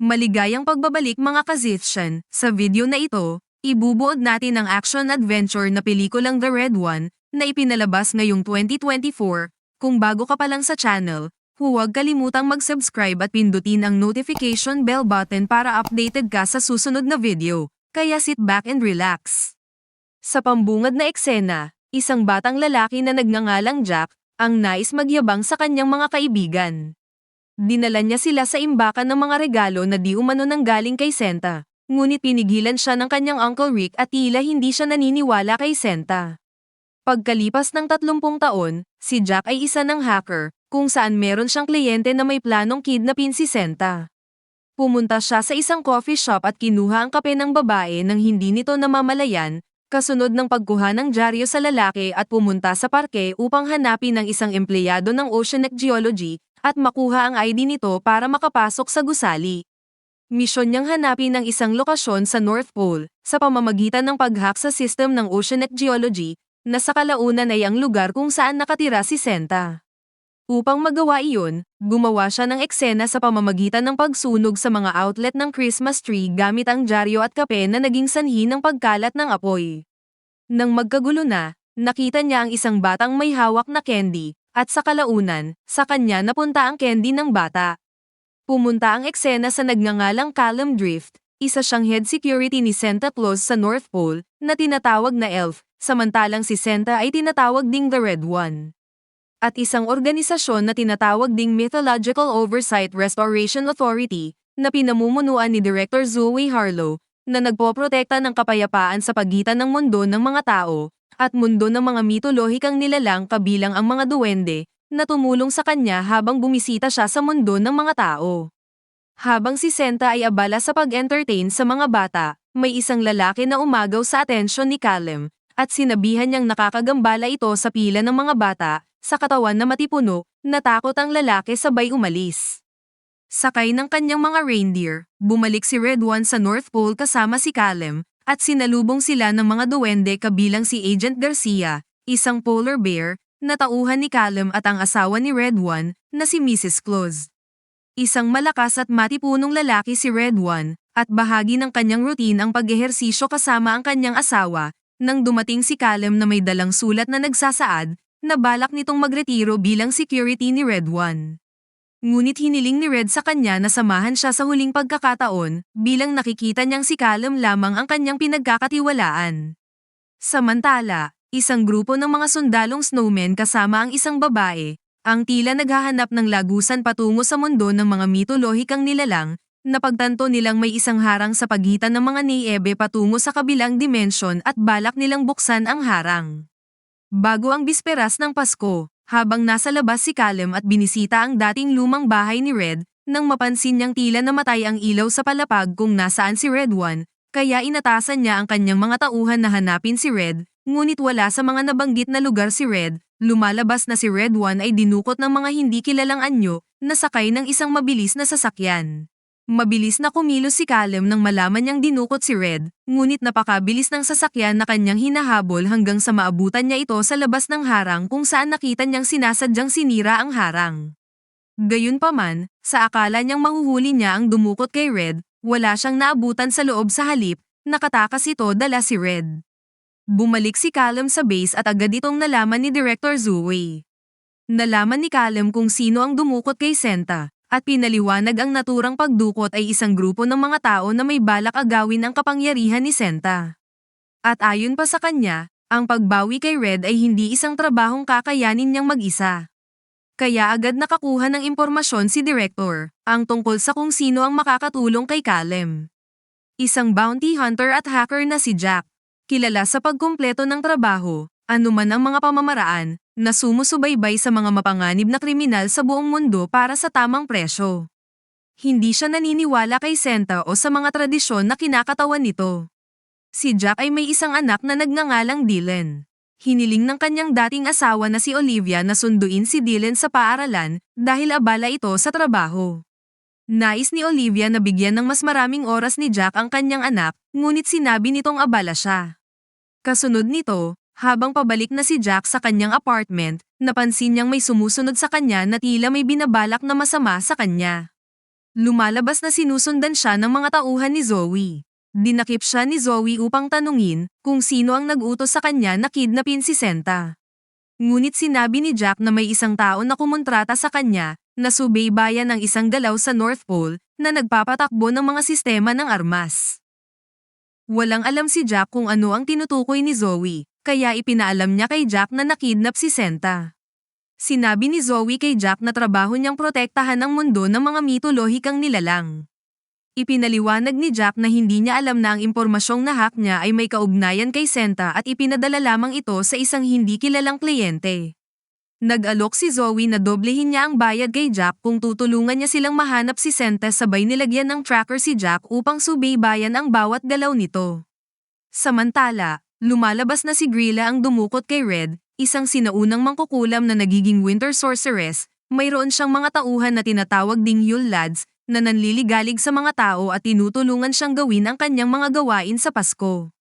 Maligayang pagbabalik mga kazitsyan, sa video na ito, ibubuod natin ang action-adventure na pelikulang The Red One na ipinalabas ngayong 2024. Kung bago ka pa lang sa channel, huwag kalimutang mag-subscribe at pindutin ang notification bell button para updated ka sa susunod na video, kaya sit back and relax. Sa pambungad na eksena, isang batang lalaki na nagngangalang Jack, ang nais magyabang sa kanyang mga kaibigan. Dinala niya sila sa imbakan ng mga regalo na di umano nanggaling kay Santa, ngunit pinigilan siya ng kanyang Uncle Rick at tila hindi siya naniniwala kay Santa. Pagkalipas ng 30 taon, si Jack ay isa ng hacker, kung saan meron siyang kliyente na may planong kidnapin si Santa. Pumunta siya sa isang coffee shop at kinuha ang kape ng babae nang hindi nito namamalayan, kasunod ng pagkuha ng dyaryo sa lalaki at pumunta sa parke upang hanapin ang isang empleyado ng Oceanic Geology at makuha ang ID nito para makapasok sa gusali. Misyon niyang hanapin ang isang lokasyon sa North Pole sa pamamagitan ng pag-hack sa system ng Oceanic Geology na sa kalaunan ay ang lugar kung saan nakatira si Santa. Upang magawa iyon, gumawa siya ng eksena sa pamamagitan ng pagsunog sa mga outlet ng Christmas tree gamit ang dyaryo at kape na naging sanhi ng pagkalat ng apoy. Nang magkagulo na, nakita niya ang isang batang may hawak na candy, at sa kalaunan, sa kanya napunta ang candy ng bata. Pumunta ang eksena sa nagngangalang Callum Drift, isa siyang head security ni Santa Claus sa North Pole, na tinatawag na Elf, samantalang si Santa ay tinatawag ding The Red One. At isang organisasyon na tinatawag ding Mythological Oversight Restoration Authority, na pinamumunuan ni Director Zoe Harlow, na nagpoprotekta ng kapayapaan sa pagitan ng mundo ng mga tao, at mundo ng mga mitolohikang nilalang kabilang ang mga duwende, na tumulong sa kanya habang bumisita siya sa mundo ng mga tao. Habang si Santa ay abala sa pag-entertain sa mga bata, may isang lalaki na umagaw sa atensyon ni Callum, at sinabihan niyang nakakagambala ito sa pila ng mga bata, sa katawan na matipuno, natakot ang lalaki sabay umalis. Sakay ng kanyang mga reindeer, bumalik si Red One sa North Pole kasama si Callum, at sinalubong sila ng mga duwende kabilang si Agent Garcia, isang polar bear, na tauhan ni Callum at ang asawa ni Red One, na si Mrs. Claus. Isang malakas at matipunong lalaki si Red One, at bahagi ng kanyang routine ang pag-ehersisyo kasama ang kanyang asawa, nang dumating si Callum na may dalang sulat na nagsasaad, na balak nitong magretiro bilang security ni Red One. Ngunit hiniling ni Red sa kanya na samahan siya sa huling pagkakataon, bilang nakikita niyang si Callum lamang ang kanyang pinagkakatiwalaan. Samantala, isang grupo ng mga sundalong snowmen kasama ang isang babae, ang tila naghahanap ng lagusan patungo sa mundo ng mga mitolohikang nilalang, napagtanto nilang may isang harang sa pagitan ng mga niebe patungo sa kabilang dimensyon at balak nilang buksan ang harang. Bago ang bisperas ng Pasko, habang nasa labas si Callum at binisita ang dating lumang bahay ni Red, nang mapansin niyang tila namatay ang ilaw sa palapag kung nasaan si Red One, kaya inatasan niya ang kanyang mga tauhan na hanapin si Red, ngunit wala sa mga nabanggit na lugar si Red. Lumalabas na si Red One ay dinukot ng mga hindi kilalang anyo, na sakay ng isang mabilis na sasakyan. Mabilis na kumilos si Callum nang malaman niyang dinukot si Red, ngunit napakabilis ng sasakyan na kanyang hinahabol hanggang sa maabutan niya ito sa labas ng harang kung saan nakita niyang sinasadyang sinira ang harang. Gayunpaman, sa akala niyang mahuhuli niya ang dumukot kay Red, wala siyang naabutan sa loob sa halip, nakatakas ito dala si Red. Bumalik si Callum sa base at agad itong nalaman ni Director Zoe. Nalaman ni Callum kung sino ang dumukot kay Santa, at pinaliwanag ang naturang pagdukot ay isang grupo ng mga tao na may balak agawin ang kapangyarihan ni Santa. At ayon pa sa kanya, ang pagbawi kay Red ay hindi isang trabahong kakayanin niyang mag-isa. Kaya agad nakakuha ng impormasyon si Director, ang tungkol sa kung sino ang makakatulong kay Callum. Isang bounty hunter at hacker na si Jack, kilala sa pagkumpleto ng trabaho, anuman ang mga pamamaraan, na sumusubaybay sa mga mapanganib na kriminal sa buong mundo para sa tamang presyo. Hindi siya naniniwala kay Santa o sa mga tradisyon na kinakatawan nito. Si Jack ay may isang anak na nagngangalang Dylan. Hiniling ng kanyang dating asawa na si Olivia na sunduin si Dylan sa paaralan dahil abala ito sa trabaho. Nais ni Olivia na bigyan ng mas maraming oras ni Jack ang kanyang anak, ngunit sinabi nitong abala siya. Kasunod nito, habang pabalik na si Jack sa kanyang apartment, napansin niyang may sumusunod sa kanya na tila may binabalak na masama sa kanya. Lumalabas na sinusundan siya ng mga tauhan ni Zoe. Dinakip siya ni Zoe upang tanungin kung sino ang nag-utos sa kanya na kidnapin si Senta. Ngunit sinabi ni Jack na may isang tao na kumontrata sa kanya na subaybayan ng isang galaw sa North Pole na nagpapatakbo ng mga sistema ng armas. Walang alam si Jack kung ano ang tinutukoy ni Zoe, kaya ipinaalam niya kay Jack na nakidnap si Senta. Sinabi ni Zoe kay Jack na trabaho niyang protektahan ang mundo ng mga mitolohikang nilalang. Ipinaliwanag ni Jack na hindi niya alam na ang impormasyong nahak niya ay may kaugnayan kay Senta at ipinadala lamang ito sa isang hindi kilalang kliyente. Nag-alok si Zoe na doblehin niya ang bayad kay Jack kung tutulungan niya silang mahanap si Senta, sabay nilagyan ng tracker si Jack upang subaybayan ang bawat galaw nito. Samantala, lumalabas na si Grilla ang dumukot kay Red, isang sinaunang mangkukulam na nagiging Winter Sorceress. Mayroon siyang mga tauhan na tinatawag ding Yule Lads, na nanliligalig sa mga tao at tinutulungan siyang gawin ang kanyang mga gawain sa Pasko.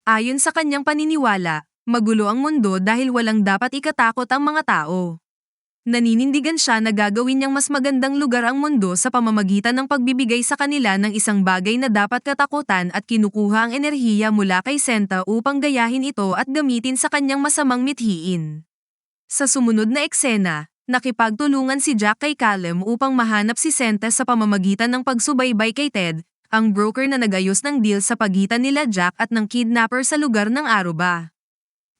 Ayon sa kanyang paniniwala, magulo ang mundo dahil walang dapat ikatakot ang mga tao. Naninindigan siya na gagawin niyang mas magandang lugar ang mundo sa pamamagitan ng pagbibigay sa kanila ng isang bagay na dapat katakutan at kinukuha ang enerhiya mula kay Senta upang gayahin ito at gamitin sa kanyang masamang mithiin. Sa sumunod na eksena, nakipagtulungan si Jack kay Callum upang mahanap si Senta sa pamamagitan ng pagsubaybay kay Ted, ang broker na nagayos ng deal sa pagitan nila Jack at ng kidnapper sa lugar ng Aruba.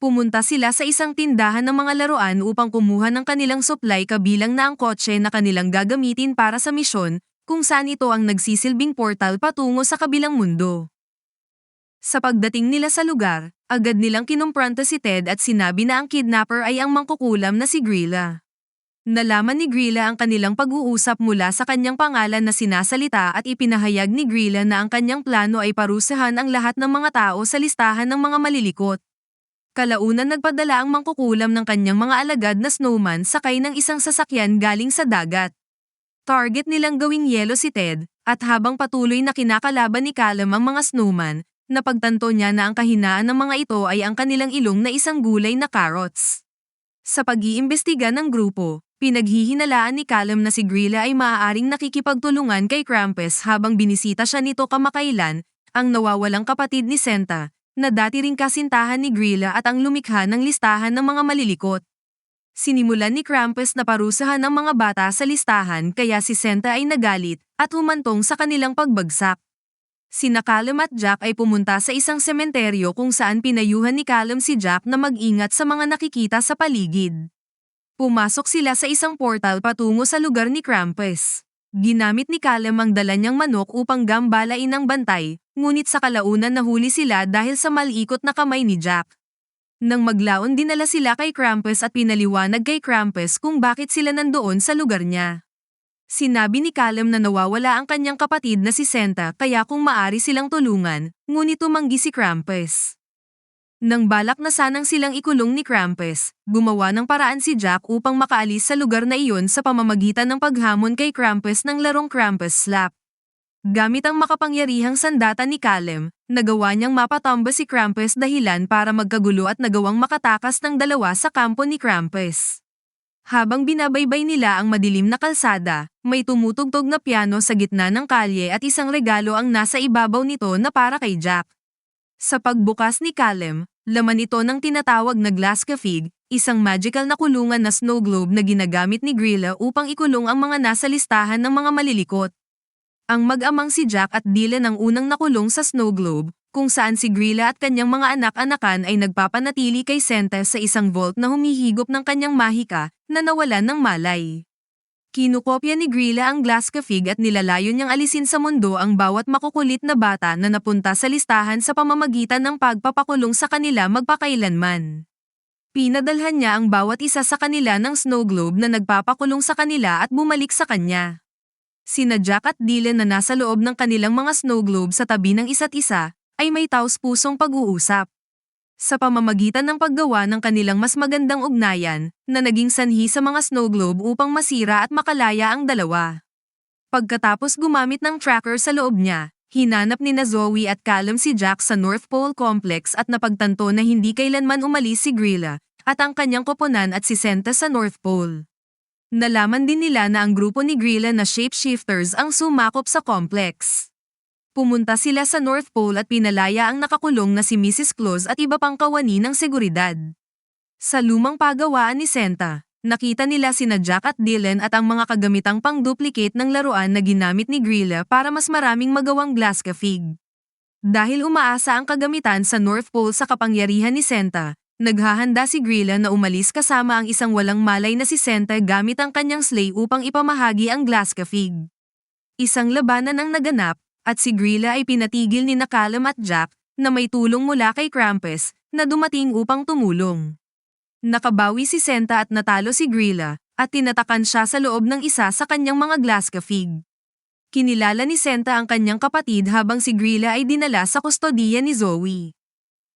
Pumunta sila sa isang tindahan ng mga laruan upang kumuha ng kanilang supply kabilang na ang kotse na kanilang gagamitin para sa misyon, kung saan ito ang nagsisilbing portal patungo sa kabilang mundo. Sa pagdating nila sa lugar, agad nilang kinumpronta si Ted at sinabi na ang kidnapper ay ang mangkukulam na si Grilla. Nalaman ni Grilla ang kanilang pag-uusap mula sa kanyang pangalan na sinasalita at ipinahayag ni Grilla na ang kanyang plano ay parusahan ang lahat ng mga tao sa listahan ng mga malilikot. Kalaunan nagpadala ang mangkukulam ng kanyang mga alagad na snowman sakay ng isang sasakyan galing sa dagat. Target nilang gawing yelo si Ted, at habang patuloy na kinakalaban ni Callum ang mga snowman, napagtanto niya na ang kahinaan ng mga ito ay ang kanilang ilong na isang gulay na carrots. Sa pag-iimbestiga ng grupo, pinaghihinalaan ni Callum na si Grilla ay maaaring nakikipagtulungan kay Krampus habang binisita siya nito kamakailan, ang nawawalang kapatid ni Senta, na dati ring kasintahan ni Grilla at ang lumikha ng listahan ng mga malilikot. Sinimulan ni Krampus na parusahan ang mga bata sa listahan kaya si Senta ay nagalit at humantong sa kanilang pagbagsak. Sina Callum at Jack ay pumunta sa isang sementeryo kung saan pinayuhan ni Callum si Jack na mag-ingat sa mga nakikita sa paligid. Pumasok sila sa isang portal patungo sa lugar ni Krampus. Ginamit ni Callum ang dala niyang manok upang gambalain ang bantay, ngunit sa kalaunan nahuli sila dahil sa malikot na kamay ni Jack. Nang maglaon dinala sila kay Krampus at pinaliwanag kay Krampus kung bakit sila nandoon sa lugar niya. Sinabi ni Callum na nawawala ang kanyang kapatid na si Senta kaya kung maari silang tulungan, ngunit tumanggi si Krampus. Nang balak na sanang silang ikulong ni Krampus, gumawa ng paraan si Jack upang makaalis sa lugar na iyon sa pamamagitan ng paghamon kay Krampus ng larong Krampus Slap. Gamit ang makapangyarihang sandata ni Callum, nagawa niyang mapatamba si Krampus dahilan para magkagulo at nagawang makatakas ng dalawa sa kampo ni Krampus. Habang binabaybay nila ang madilim na kalsada, may tumutugtog na piano sa gitna ng kalye at isang regalo ang nasa ibabaw nito na para kay Jack. Sa pagbukas ni Callum, laman ito ng tinatawag na glass cafig, isang magical na kulungan na snow globe na ginagamit ni Grilla upang ikulong ang mga nasa listahan ng mga malilikot. Ang mag-amang si Jack at Dylan ang unang nakulong sa snow globe, kung saan si Grilla at kanyang mga anak-anakan ay nagpapanatili kay Senta sa isang vault na humihigop ng kanyang mahika na nawalan ng malay. Kinukopya ni Grilla ang glass cafig at nilalayon niyang alisin sa mundo ang bawat makukulit na bata na napunta sa listahan sa pamamagitan ng pagpapakulong sa kanila magpakailanman. Pinadalhan niya ang bawat isa sa kanila ng snow globe na nagpapakulong sa kanila at bumalik sa kanya. Sina Jack at Dylan na nasa loob ng kanilang mga snow globe sa tabi ng isa't isa, ay may taos-pusong pag-uusap. Sa pamamagitan ng paggawa ng kanilang mas magandang ugnayan, na naging sanhi sa mga snow globe upang masira at makalaya ang dalawa. Pagkatapos gumamit ng tracker sa loob niya, hinanap ni Zoe at Callum si Jack sa North Pole Complex at napagtanto na hindi kailanman umalis si Grilla, at ang kanyang koponan at si Senta sa North Pole. Nalaman din nila na ang grupo ni Grilla na shapeshifters ang sumakop sa complex. Pumunta sila sa North Pole at pinalaya ang nakakulong na si Mrs. Claus at iba pang kawani ng seguridad. Sa lumang pagawaan ni Senta, nakita nila sina Jack at Dylan at ang mga kagamitang pang-duplicate ng laruan na ginamit ni Grilla para mas maraming magawang Glaskafig. Dahil umaasa ang kagamitan sa North Pole sa kapangyarihan ni Senta, naghahanda si Grilla na umalis kasama ang isang walang malay na si Senta gamit ang kanyang sleigh upang ipamahagi ang Glaskafig. Isang labanan ang naganap, at si Grilla ay pinatigil ni Callum at Jack na may tulong mula kay Krampus na dumating upang tumulong. Nakabawi si Senta at natalo si Grilla at tinatakan siya sa loob ng isa sa kanyang mga Glaskafig. Kinilala ni Senta ang kanyang kapatid habang si Grilla ay dinala sa kustodiya ni Zoe.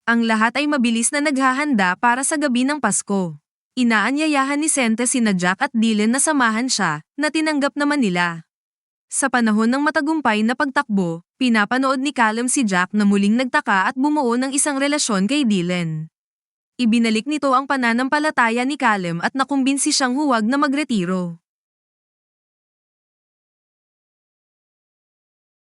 Ang lahat ay mabilis na naghahanda para sa gabi ng Pasko. Inaanyayahan ni Senta sina Jack at Dylan na samahan siya, na tinanggap naman nila. Sa panahon ng matagumpay na pagtakbo, pinapanood ni Callum si Jack na muling nagtaka at bumuo ng isang relasyon kay Dylan. Ibinalik nito ang pananampalataya ni Callum at nakumbinsi siyang huwag na magretiro.